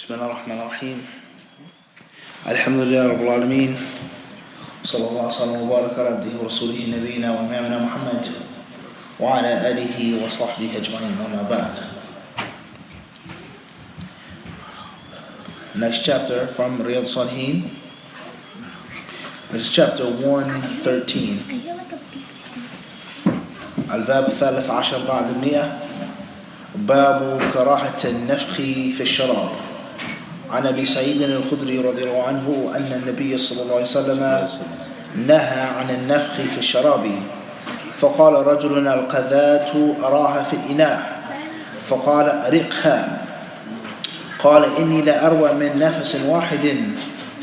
بسم الله الرحمن الرحيم. الحمد لله رب العالمين، صلى الله وسلم وبارك على عبده ورسوله نبينا وإمامنا محمد وعلى آله وصحبه أجمعين، أما بعد. Next chapter from Riyadh as-Saliheen. This is chapter 113. الباب الثالث عشر بعد 100. باب كراهة النفخ في الشراب. عن أبي سعيد الخدري رضي الله عنه أن النبي صلى الله عليه وسلم نهى عن النفخ في الشراب، فقال رجل القذاة أراها في الإناء، فقال أرقها، قال إني لا أروى من نفس واحد،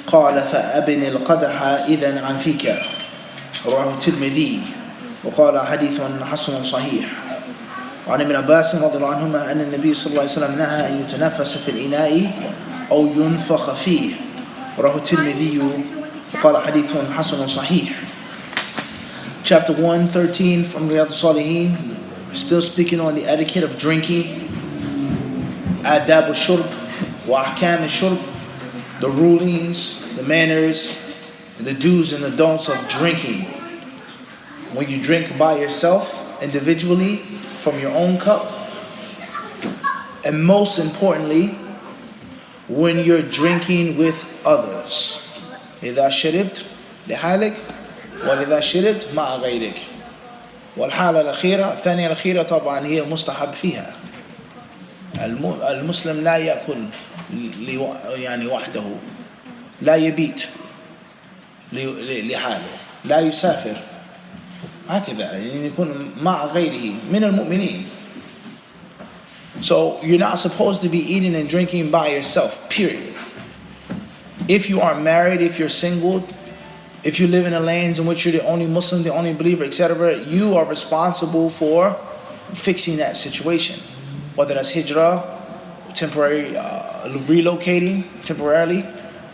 قال فأبن القدح إذن عن فيك. رواه الترمذي وقال حديث حسن صحيح. وعن ابن عباس رضي الله عنهما أن النبي صلى الله عليه وسلم نهى أن يتنفس في الإناء أو ينفخ فيه. رواه الترمذي وقال حديث حسن صحيح. Chapter 113 from Riyadh as-Saliheen, still speaking on the etiquette of drinking, adab al-shurb wa ahkam al-shurb, the rulings, the manners, the do's and the don'ts of drinking. When you drink by yourself, individually, from your own cup, and most importantly, when you're drinking with others. إذا شربت لحالك وإذا شربت مع غيرك. والحالة الأخيرة الثانية الأخيرة طبعا هي مستحب فيها. المسلم لا يأكل يعني وحده، لا يبيت لحاله، لا يسافر، هكذا يعني يكون مع غيره من المؤمنين. So you're not supposed to be eating and drinking by yourself, period. If you are married, if you're single, if you live in the lands in which you're the only Muslim, the only believer, etc., you are responsible for fixing that situation. Whether that's hijrah, temporary relocating temporarily,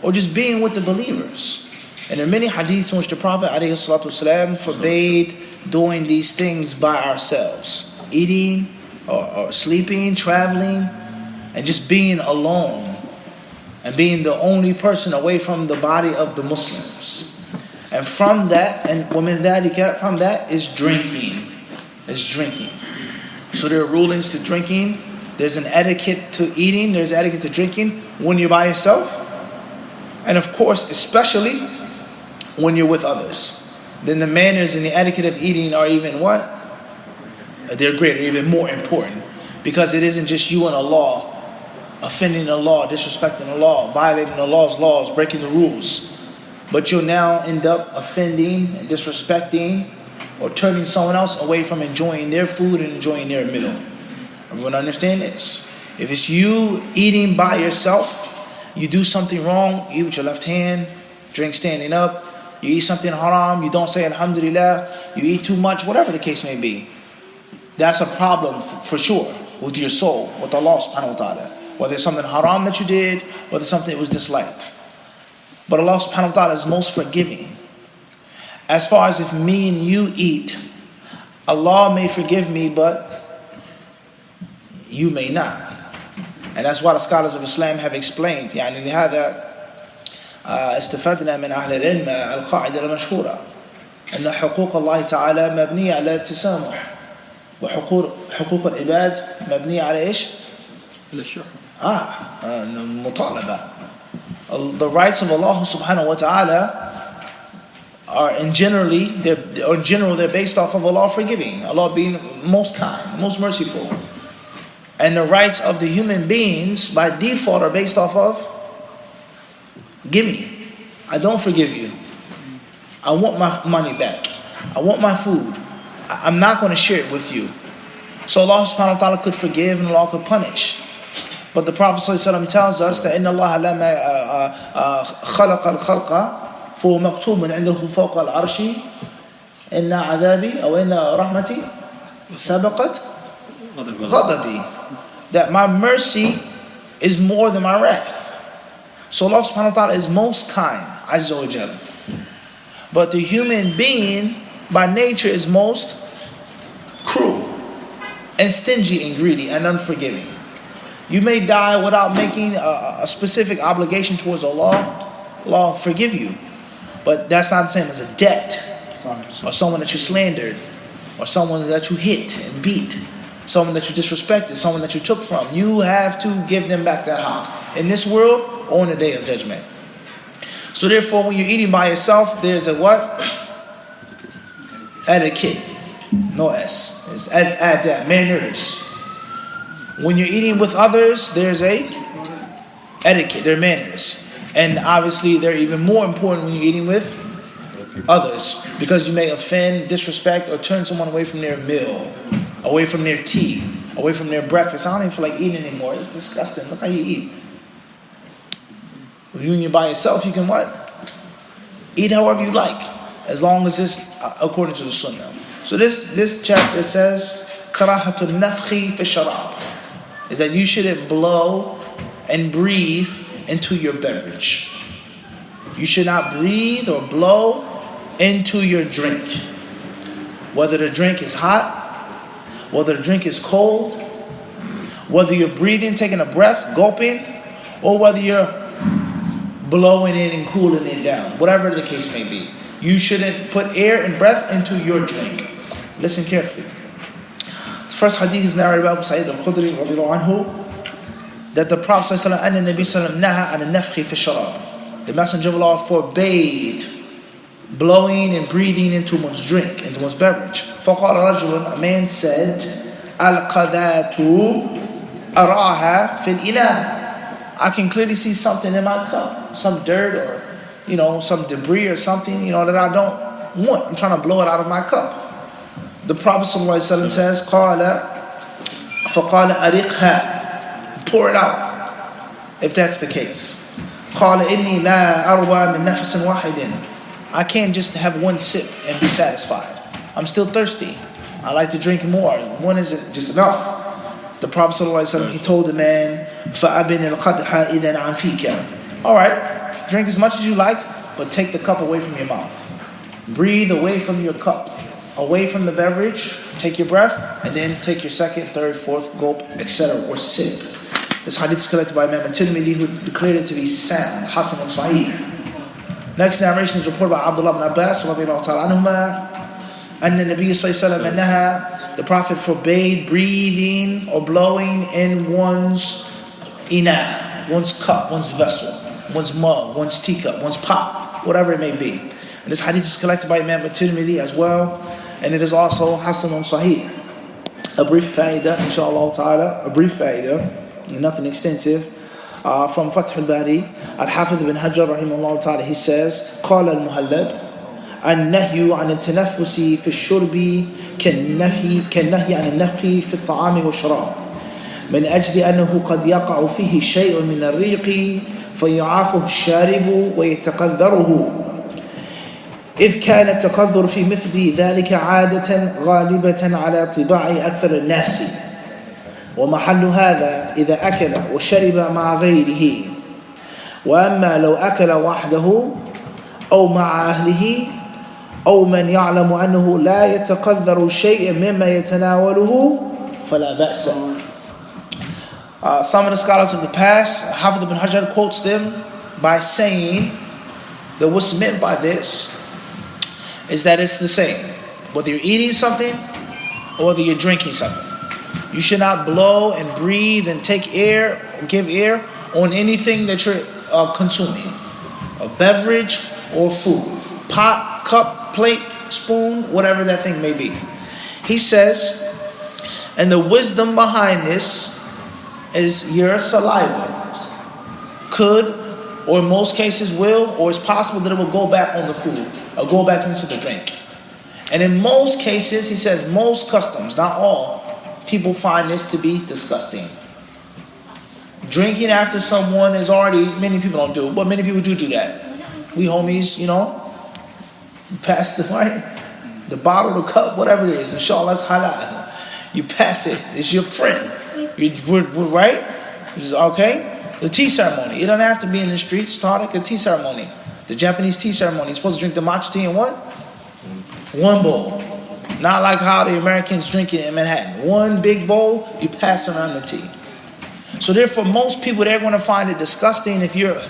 or just being with the believers. And there are many hadiths in which the Prophet ﷺ forbade doing these things by ourselves. Eating, or sleeping, traveling, and just being alone. And being the only person away from the body of the Muslims. And from that, and وَمِنْ ذَلِكَ, from that is drinking. Is drinking. So there are rulings to drinking. There's an etiquette to eating. There's etiquette to drinking when you're by yourself. And of course, especially when you're with others. Then the manners and the etiquette of eating are even what? They're greater, even more important. Because it isn't just you and Allah offending the law, disrespecting the law, violating the law's laws, breaking the rules. But you'll now end up offending and disrespecting or turning someone else away from enjoying their food and enjoying their meal. Everyone understand this? If it's you eating by yourself, you do something wrong, you eat with your left hand, drink standing up, you eat something haram, you don't say alhamdulillah, you eat too much, whatever the case may be. That's a problem for sure with your soul, with Allah subhanahu wa ta'ala. Whether it's something haram that you did, whether it's something that was disliked. But Allah subhanahu wa ta'ala is most forgiving. As far as if me and you eat, Allah may forgive me, but you may not. And that's why the scholars of Islam have explained. يعني لهذا استفدنا من أهل العلم القاعدة المشهورة أن حقوق الله تعالى مبنية على التسامح، وحقوق العباد مبنية على إيش؟ المطالبة. The rights of Allah subhanahu wa ta'ala are in general they're based off of Allah forgiving, Allah being most kind, most merciful. And the rights of the human beings by default are based off of gimme. I don't forgive you. I want my money back. I want my food. I'm not going to share it with you. So Allah subhanahu wa ta'ala could forgive and Allah could punish. But the Prophet ﷺ tells us that إِنَّ اللَّهَ لَمَا خَلَقَ الْخَلْقَ فَهُوَ مَكْتُوبٌ عِنْدَهُ فَوْقَ الْعَرْشِ إِنَّ عَذَابِي أو إِنَّ رَحْمَتِي سَبَقَتْ غَضَبِي. That my mercy is more than my wrath. So Allah subhanahu wa ta'ala is most kind, Azza wa Jal. But the human being by nature is most cruel and stingy and greedy and unforgiving. You may die without making a specific obligation towards Allah. Allah will forgive you. But that's not the same as a debt. Or someone that you slandered. Or someone that you hit and beat. Someone that you disrespected. Someone that you took from. You have to give them back that haqq. In this world or on the day of judgment. So therefore, when you're eating by yourself, there's a what? Etiquette. No S. Add that. Manners. When you're eating with others, there's a etiquette. There are manners. And obviously, they're even more important when you're eating with others. Because you may offend, disrespect, or turn someone away from their meal. Away from their tea. Away from their breakfast. I don't even feel like eating anymore. It's disgusting. Look how you eat. When you're by yourself, you can what? Eat however you like. As long as it's according to the sunnah. So this chapter says, Karahatul nafkhi fi sharab. Is that you shouldn't blow and breathe into your beverage. You should not breathe or blow into your drink. Whether the drink is hot, whether the drink is cold, whether you're breathing, taking a breath, gulping, or whether you're blowing it and cooling it down, whatever the case may be. You shouldn't put air and breath into your drink. Listen carefully. The first hadith is narrated by Abu Sa'id al-Khudri that the Prophet ﷺ, the Messenger of Allah forbade blowing and breathing into one's drink, into one's beverage. فَقَالَ رَجُلٌ, a man said, الْقَذَاتُ أَرَاهَا فِي الْإِنَاءِ, I can clearly see something in my cup, some dirt or some debris or something that I don't want. I'm trying to blow it out of my cup. The Prophet ﷺ says, قَالَ فَقَالَ أَرِقْهَا, pour it out, if that's the case. قَالَ إِنِّي لَا أَرْوَى مِن نَفْسٍ وَاحِدٍ, I can't just have one sip and be satisfied. I'm still thirsty. I like to drink more. One isn't just enough. The Prophet ﷺ, he told the man, فَأَبِنِ الْقَدْحَ إِذَنْ عَنْ فِيكَ, alright, drink as much as you like, but take the cup away from your mouth. Breathe away from your cup, away from the beverage, take your breath, and then take your second, third, fourth gulp, etc., or sip. This hadith is collected by Imam Tirmidhi, who declared it to be sound, Hasan al-Sahih. Next narration is reported by Abdullah ibn Abbas, radiallahu ta'ala anhuma, أن النبي صلى الله عليه وسلم أنها, the Prophet forbade breathing or blowing in one's ina, one's cup, one's vessel, one's mug, one's teacup, one's pot, whatever it may be. And this hadith is collected by Imam Tirmidhi as well, and it is also Hasan al-Sahih. A brief fa'idah, inshallah ta'ala, a brief fa'idah, nothing extensive, from Fath al-Bari, Al-Hafidh ibn Hajar rahimahullah ta'ala, he says, قال المهلب, النهي عن التنفس في الشرب كالنهي عن النفخ في الطعام والشراب من أجل أنه قد يقع فيه شيء من الريق فيعافه الشارب ويتقذره، إذ كان التقذر في مثل ذلك عادة غالبة على طباع أكثر الناس، ومحل هذا إذا أكل وشرب مع غيره. وأما لو أكل وحده أو مع أهله أو من يعلم أنه لا يتقذر شيء مما يتناوله فلا بأس. Some of the scholars of the past, Hafidh ibn Hajar quotes them by saying that what's meant by this is that it's the same. Whether you're eating something or whether you're drinking something. You should not blow and breathe and take air or give air on anything that you're consuming. A beverage or food. Pot, cup, plate, spoon, whatever that thing may be. He says, and the wisdom behind this is your saliva could, or in most cases will, or it's possible that it will go back on the food or go back into the drink. And in most cases, he says, most customs, not all, people find this to be disgusting. Drinking after someone is already, many people don't do it, but many people do that. We homies, you pass the bottle, the cup, whatever it is, inshallah, it's halal. You pass it, it's your friend. We're right? This is okay? The tea ceremony. It doesn't have to be in the streets. Start like a tea ceremony. The Japanese tea ceremony. You're supposed to drink the matcha tea in what? One bowl. Not like how the Americans drink it in Manhattan. One big bowl, you pass around the tea. So therefore, most people, they're going to find it disgusting if you're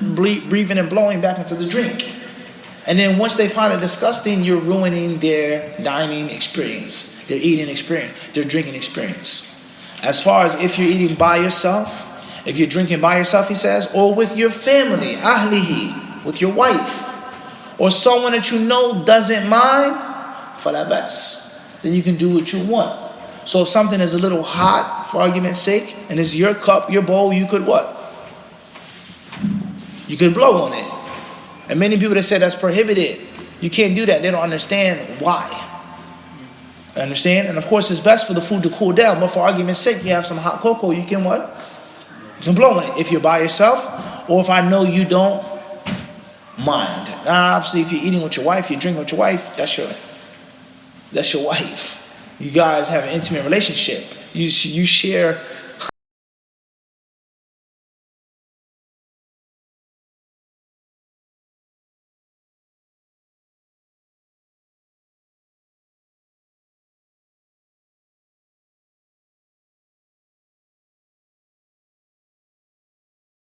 breathing and blowing back into the drink. And then once they find it disgusting, you're ruining their dining experience, their eating experience, their drinking experience. As far as if you're eating by yourself, if you're drinking by yourself, he says, or with your family, ahlihi, with your wife, or someone that you know doesn't mind, fala bas, then you can do what you want. So if something is a little hot, for argument's sake, and it's your cup, your bowl, you could what? You could blow on it. And many people that say that's prohibited, you can't do that. They don't understand why. Understand? And of course, it's best for the food to cool down. But for argument's sake, you have some hot cocoa, you can what? You can blow on it if you're by yourself, or if I know you don't mind. Now, obviously, if you're eating with your wife, you're drinking with your wife, that's your wife. You guys have an intimate relationship. You share